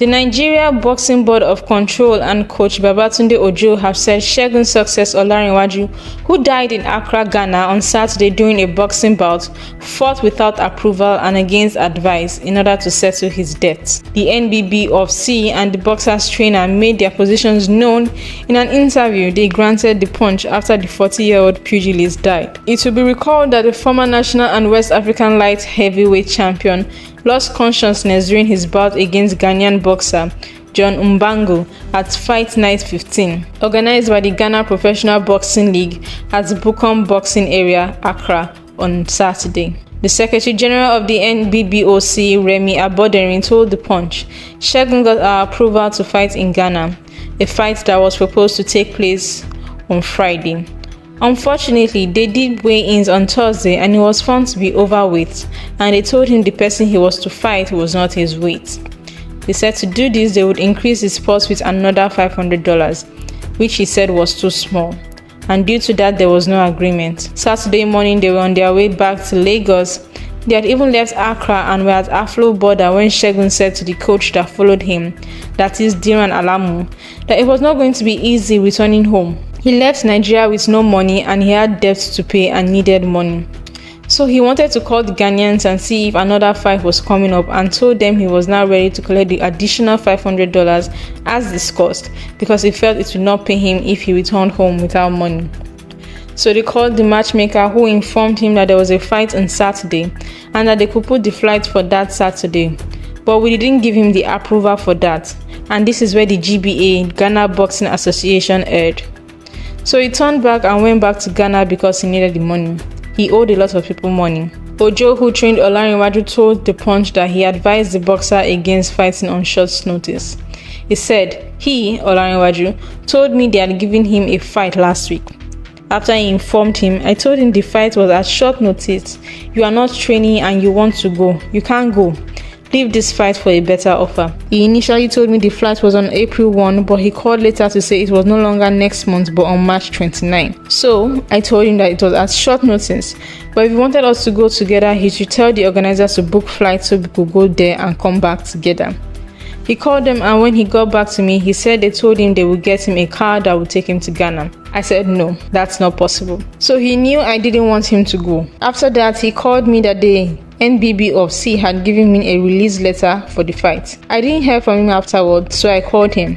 The Nigeria Boxing Board of Control and coach Babatunde Ojo have said Segun Success Olanrewaju, who died in Accra, Ghana on Saturday during a boxing bout, fought without approval and against advice in order to settle his debts. The NBBOFC and the boxer's trainer made their positions known in an interview they granted the Punch after the 40-year-old pugilist died. It will be recalled that the former national and West African light heavyweight champion lost consciousness during his bout against Ghanaian boxer John Mbango at Fight Night 15, organized by the Ghana Professional Boxing League at the Bukom Boxing Area, Accra, on Saturday. The Secretary General of the NBBOC, Remy Aboderin, told the Punch, "Segun got our approval to fight in Ghana, a fight that was proposed to take place on Friday. Unfortunately, they did weigh-ins on Thursday and he was found to be overweight, and they told him the person he was to fight was not his weight. They said to do this, they would increase his purse with another $500, which he said was too small, and due to that, there was no agreement. Saturday morning, they were on their way back to Lagos. They had even left Accra and were at Aflo border when Segun said to the coach that followed him, that is Diran Alamu, that it was not going to be easy returning home. He left Nigeria with no money and he had debts to pay and needed money. So he wanted to call the Ghanaians and see if another fight was coming up, and told them he was now ready to collect the additional $500 as discussed, because he felt it would not pay him if he returned home without money. So they called the matchmaker, who informed him that there was a fight on Saturday and that they could put the flight for that Saturday. But we didn't give him the approval for that, and this is where the GBA, Ghana Boxing Association, erred. So he turned back and went back to Ghana because he needed the money. He owed a lot of people money." Ojo, who trained Olanrewaju, told the Punch that he advised the boxer against fighting on short notice. He said, "He, Olanrewaju, told me they had given him a fight last week. After he informed him, I told him the fight was at short notice. You are not training and you want to go. You can't go. Leave this fight for a better offer." He initially told me the flight was on April 1, but he called later to say it was no longer next month but on March 29. So I told him that it was at short notice, but if he wanted us to go together, he should tell the organizers to book flights so we could go there and come back together. He called them, and when he got back to me, he said they told him they would get him a car that would take him to Ghana. I said no, that's not possible. So he knew I didn't want him to go. After that, he called me that day NBBOFC had given me a release letter for the fight. I didn't hear from him afterwards, so I called him.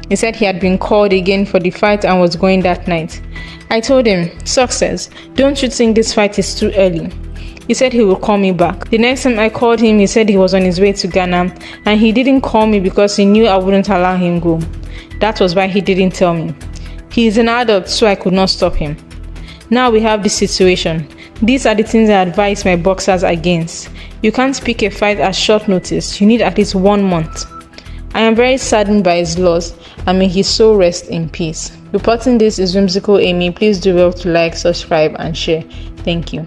He said he had been called again for the fight and was going that night. I told him, "Success, don't you think this fight is too early?" He said he will call me back. The next time I called him, he said he was on his way to Ghana, and he didn't call me because he knew I wouldn't allow him go. That was why he didn't tell me. He is an adult, so I could not stop him. Now we have this situation. These are the things I advise my boxers against. You can't pick a fight at short notice. You need at least 1 month. I am very saddened by his loss, and may his soul rest in peace. Reporting this is Whimsical Amy. Please do well to like, subscribe, and share. Thank you.